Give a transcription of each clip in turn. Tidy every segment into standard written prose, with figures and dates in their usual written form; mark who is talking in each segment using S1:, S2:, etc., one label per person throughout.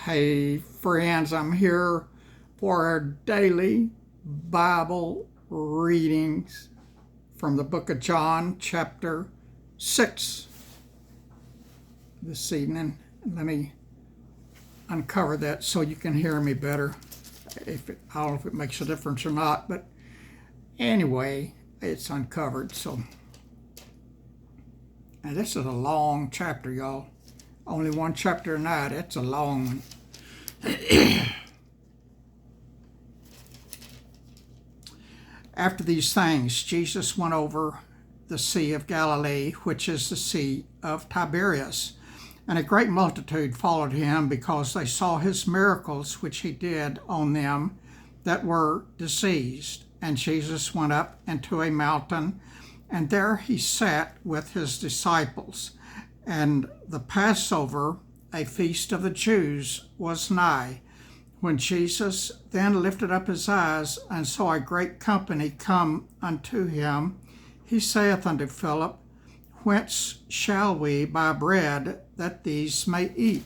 S1: Hey friends, I'm here for our daily Bible readings from the book of John, chapter 6 this evening. Let me uncover that so you can hear me better. I don't know if it makes a difference or not, but anyway, it's uncovered. And this is a long chapter, y'all. Only one chapter a night. It's a long one. After these things, Jesus went over the Sea of Galilee, which is the Sea of Tiberias. And a great multitude followed him because they saw his miracles which he did on them that were diseased. And Jesus went up into a mountain, and there he sat with his disciples. And the Passover, a feast of the Jews, was nigh. When Jesus then lifted up his eyes and saw a great company come unto him, he saith unto Philip, Whence shall we buy bread that these may eat?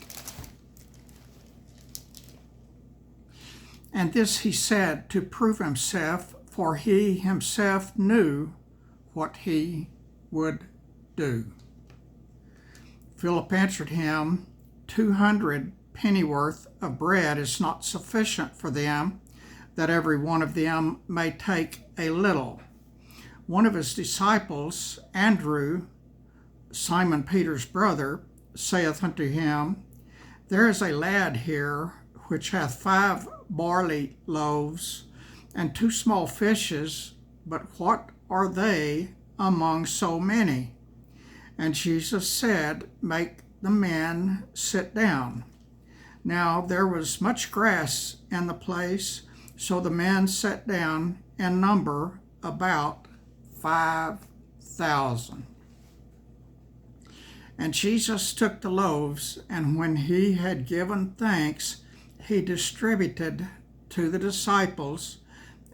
S1: And this he said to prove himself, for he himself knew what he would do. Philip answered him, 200 pennyworth of bread is not sufficient for them, that every one of them may take a little. One of his disciples, Andrew, Simon Peter's brother, saith unto him, There is a lad here which hath 5 barley loaves and 2 small fishes, but what are they among so many? And Jesus said, Make the men sit down. Now there was much grass in the place, so the men sat down in number about 5,000. And Jesus took the loaves, and when he had given thanks, he distributed to the disciples,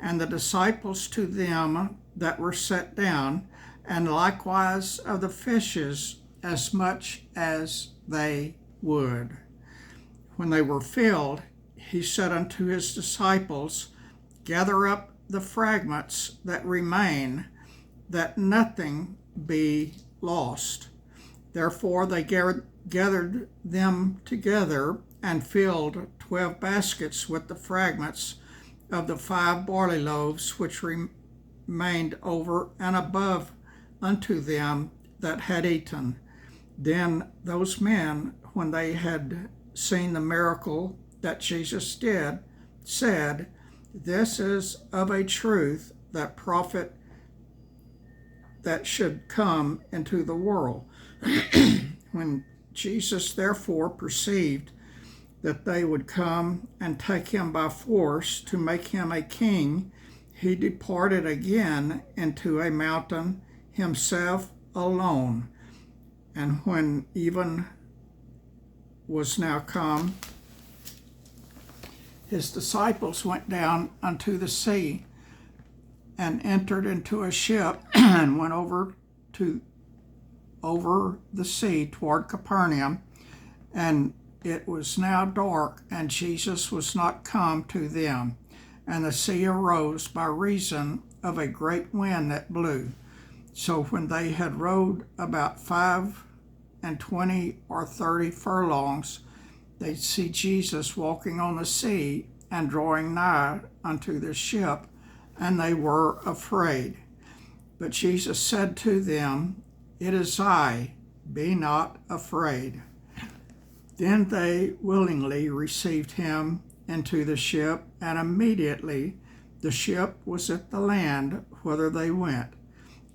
S1: and the disciples to them that were set down, and likewise of the fishes as much as they would. When they were filled, he said unto his disciples, Gather up the fragments that remain, that nothing be lost. Therefore they gathered them together, and filled 12 baskets with the fragments of the 5 barley loaves which remained over and above unto them that had eaten. Then those men, when they had seen the miracle that Jesus did, said, This is of a truth that prophet that should come into the world. When Jesus therefore perceived that they would come and take him by force to make him a king, he departed again into a mountain himself alone. And when even was now come, his disciples went down unto the sea, and entered into a ship, and went over the sea toward Capernaum. And it was now dark, and Jesus was not come to them. And the sea arose by reason of a great wind that blew. So when they had rowed about 25 or 30 furlongs, they see Jesus walking on the sea, and drawing nigh unto the ship, and they were afraid. But Jesus said to them, It is I, be not afraid. Then they willingly received him into the ship, and immediately the ship was at the land whither they went.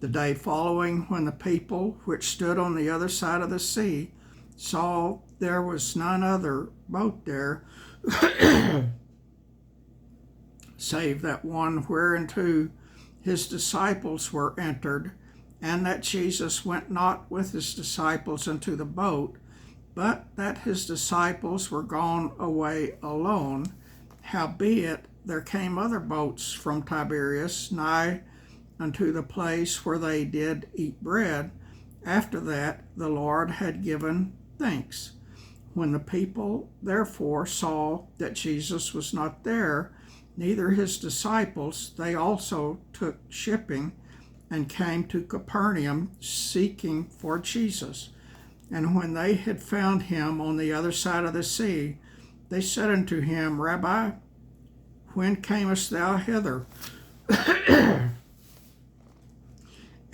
S1: The day following, when the people which stood on the other side of the sea saw there was none other boat there, save that one whereinto his disciples were entered, and that Jesus went not with his disciples into the boat, but that his disciples were gone away alone. Howbeit there came other boats from Tiberias nigh unto the place where they did eat bread, after that the Lord had given thanks. When the people therefore saw that Jesus was not there, neither his disciples, they also took shipping and came to Capernaum seeking for Jesus. And when they had found him on the other side of the sea, they said unto him, Rabbi, when camest thou hither?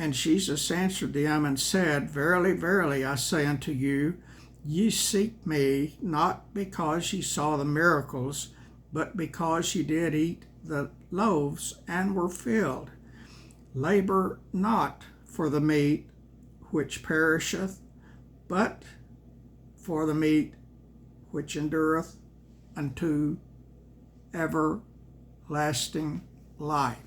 S1: And Jesus answered them and said, Verily, verily, I say unto you, ye seek me not because ye saw the miracles, but because ye did eat the loaves and were filled. Labor not for the meat which perisheth, but for the meat which endureth unto everlasting life,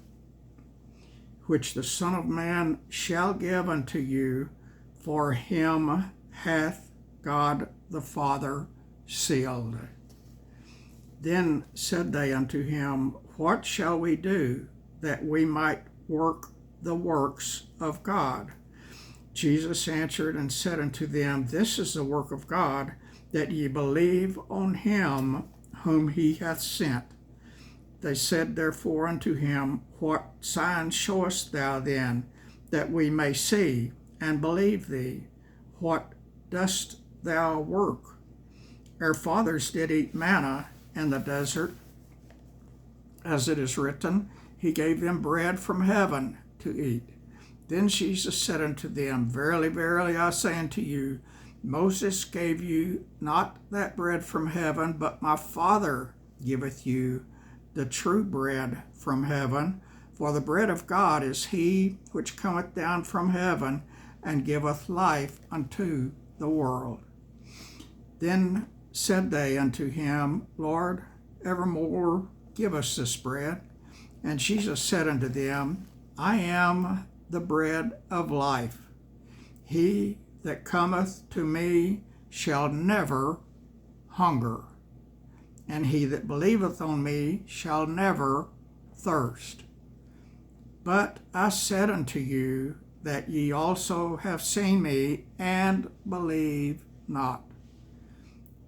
S1: which the Son of Man shall give unto you, for him hath God the Father sealed. Then said they unto him, What shall we do that we might work the works of God? Jesus answered and said unto them, This is the work of God, that ye believe on him whom he hath sent. They said therefore unto him, What sign showest thou then, that we may see and believe thee? What dost thou work? Our fathers did eat manna in the desert, as it is written, He gave them bread from heaven to eat. Then Jesus said unto them, Verily, verily, I say unto you, Moses gave you not that bread from heaven, but my Father giveth you the true bread from heaven. For the bread of God is he which cometh down from heaven, and giveth life unto the world. Then said they unto him, Lord, evermore give us this bread. And Jesus said unto them, I am the bread of life. He that cometh to me shall never hunger, and he that believeth on me shall never thirst. But I said unto you that ye also have seen me, and believe not.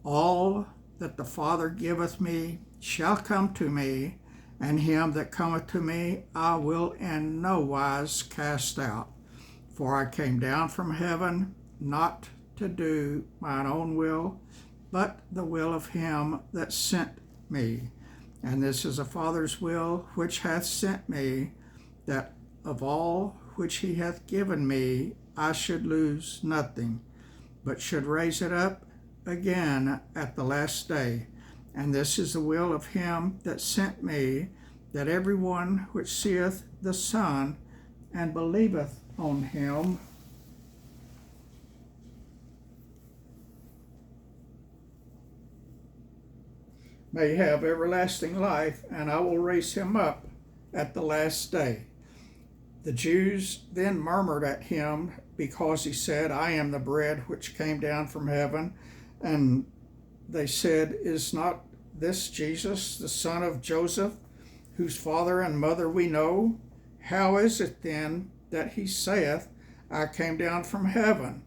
S1: All that the Father giveth me shall come to me, and him that cometh to me I will in no wise cast out. For I came down from heaven not to do mine own will, but the will of him that sent me. And this is the Father's will which hath sent me, that of all which he hath given me I should lose nothing, but should raise it up again at the last day. And this is the will of him that sent me, that every one which seeth the Son and believeth on him may have everlasting life, and I will raise him up at the last day. The Jews then murmured at him, because he said, I am the bread which came down from heaven. And they said, Is not this Jesus, the son of Joseph, whose father and mother we know? How is it then that he saith, I came down from heaven?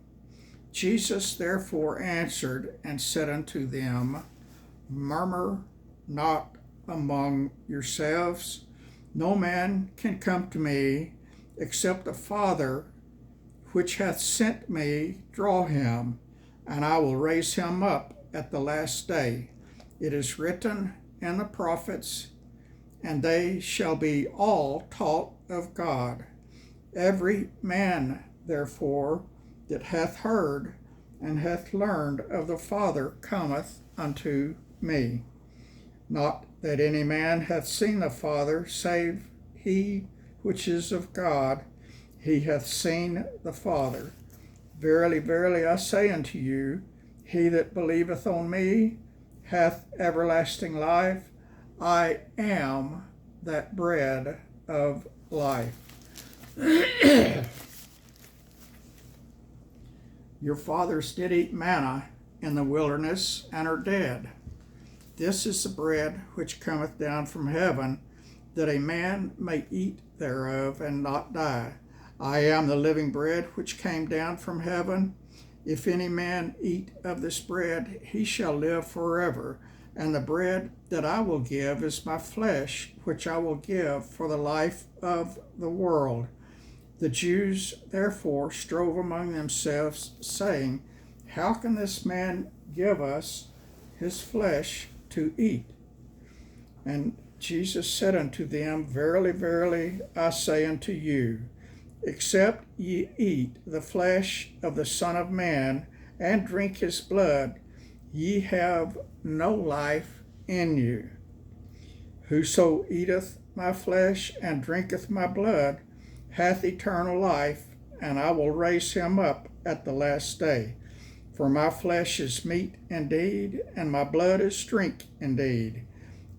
S1: Jesus therefore answered and said unto them, Murmur not among yourselves. No man can come to me, except the Father which hath sent me draw him, and I will raise him up at the last day. It is written in the prophets, and they shall be all taught of God. Every man, therefore, that hath heard and hath learned of the Father cometh unto me. Not that any man hath seen the Father, save he which is of God, he hath seen the Father. Verily, verily, I say unto you, he that believeth on me hath everlasting life. I am that bread of life. Your fathers did eat manna in the wilderness, and are dead. This is the bread which cometh down from heaven, that a man may eat thereof and not die. I am the living bread which came down from heaven. If any man eat of this bread, he shall live forever. And the bread that I will give is my flesh, which I will give for the life of the world. The Jews therefore strove among themselves, saying, How can this man give us his flesh to eat? And Jesus said unto them, Verily, verily, I say unto you, except ye eat the flesh of the Son of Man and drink his blood, ye have no life in you. Whoso eateth my flesh and drinketh my blood hath eternal life, and I will raise him up at the last day. For my flesh is meat indeed, and my blood is drink indeed.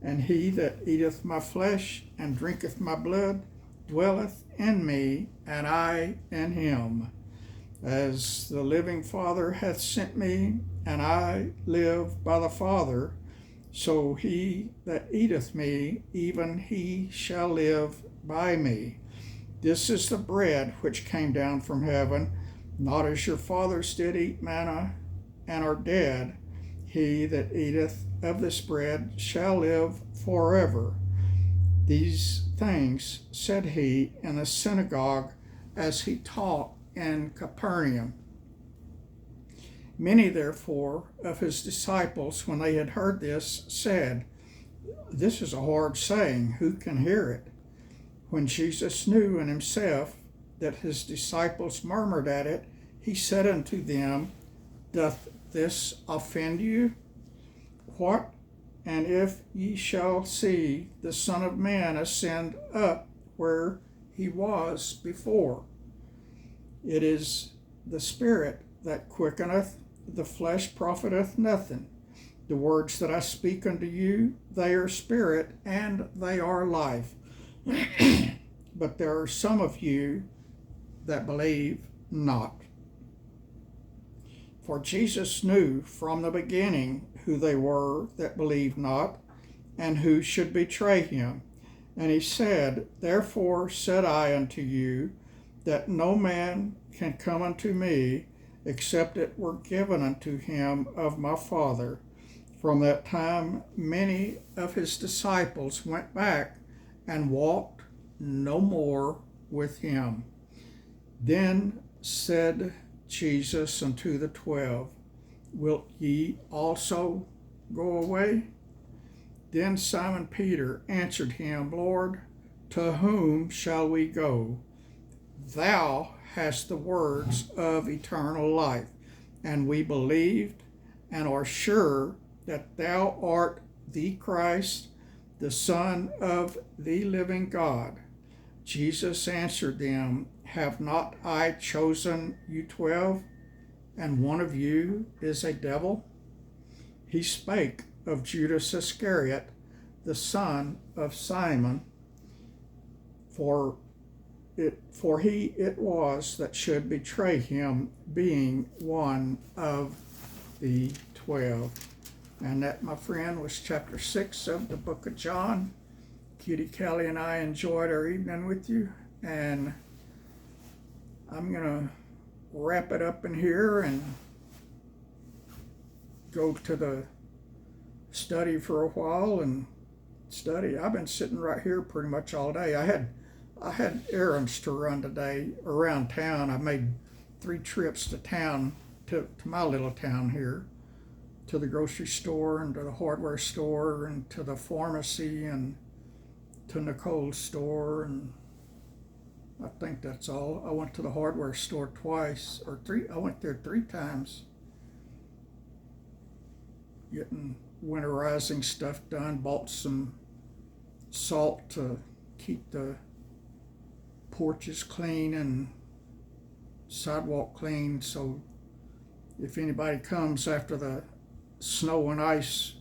S1: And he that eateth my flesh and drinketh my blood dwelleth in me, and I in him. As the living Father hath sent me, and I live by the Father, so he that eateth me, even he shall live by me. This is the bread which came down from heaven, not as your fathers did eat manna and are dead. He that eateth of this bread shall live forever. These things said he in the synagogue as he taught in Capernaum. Many therefore of his disciples, when they had heard this, said, This is a hard saying, who can hear it? When Jesus knew in himself that his disciples murmured at it, he said unto them, Doth this offend you? What? And if ye shall see the Son of Man ascend up where he was before. It is the Spirit that quickeneth, the flesh profiteth nothing. The words that I speak unto you, they are spirit, and they are life. But there are some of you that believe not. For Jesus knew from the beginning who they were that believed not, and who should betray him. And he said, Therefore said I unto you, that no man can come unto me, except it were given unto him of my Father. From that time many of his disciples went back and walked no more with him. Then said Jesus unto the 12, Wilt ye also go away? Then Simon Peter answered him, Lord, to whom shall we go? Thou hast the words of eternal life, and we believed and are sure that thou art the Christ, the Son of the living God. Jesus answered them, Have not I chosen you 12, and one of you is a devil? He spake of Judas Iscariot, the son of Simon, for he it was that should betray him, being one of the 12. And that, my friend, was chapter 6 of the book of John. Cutie Kelly and I enjoyed our evening with you, and I'm going to wrap it up in here and go to the study for a while and study. I've been sitting right here pretty much all day. I had errands to run today around town. I made 3 trips to town, to my little town here, to the grocery store and to the hardware store and to the pharmacy and to Nicole's store, and I think that's all. I went to the hardware store twice, or 3. I went there 3 times, getting winterizing stuff done. Bought some salt to keep the porches clean and sidewalk clean, so if anybody comes after the snow and ice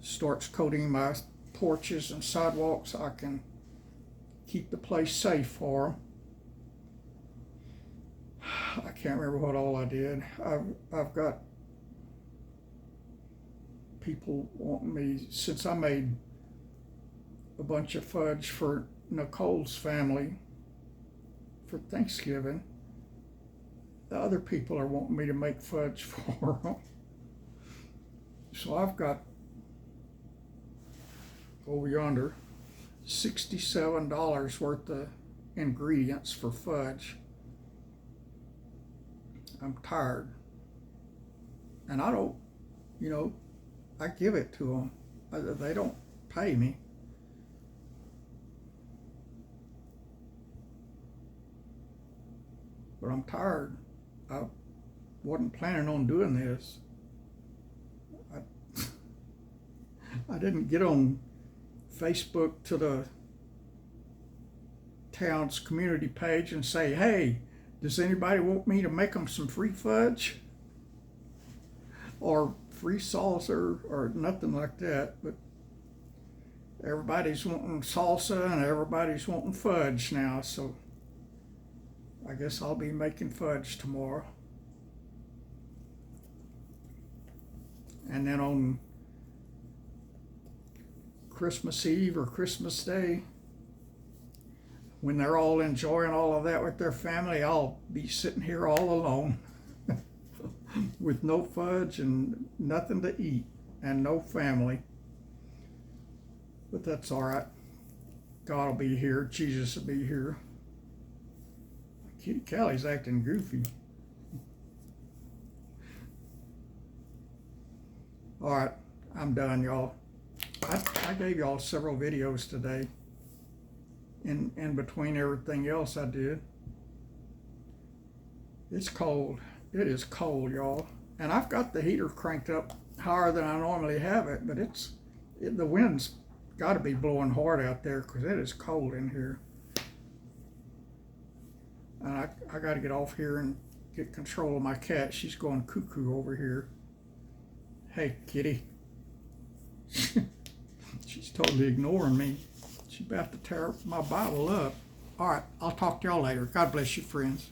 S1: starts coating my porches and sidewalks, I can keep the place safe for them. I can't remember what all I did. I've got people wanting me, since I made a bunch of fudge for Nicole's family for Thanksgiving, the other people are wanting me to make fudge for them. So I've got over yonder $67 worth of ingredients for fudge. I'm tired. And I don't, I give it to them. They don't pay me. But I'm tired. I wasn't planning on doing this. I didn't get on Facebook to the town's community page and say, hey, does anybody want me to make them some free fudge? Or free salsa or nothing like that. But everybody's wanting salsa and everybody's wanting fudge now, so I guess I'll be making fudge tomorrow. And then on Christmas Eve or Christmas Day, when they're all enjoying all of that with their family, I'll be sitting here all alone with no fudge and nothing to eat and no family. But that's all right. God will be here. Jesus will be here. Kitty Callie's acting goofy. All right, I'm done, y'all. I gave y'all several videos today in between everything else I did. It's cold. It is cold, y'all. And I've got the heater cranked up higher than I normally have it, but the wind's got to be blowing hard out there because it is cold in here. And I got to get off here and get control of my cat. She's going cuckoo over here. Hey, kitty. She's totally ignoring me. She's about to tear my Bible up. All right, I'll talk to y'all later. God bless you, friends.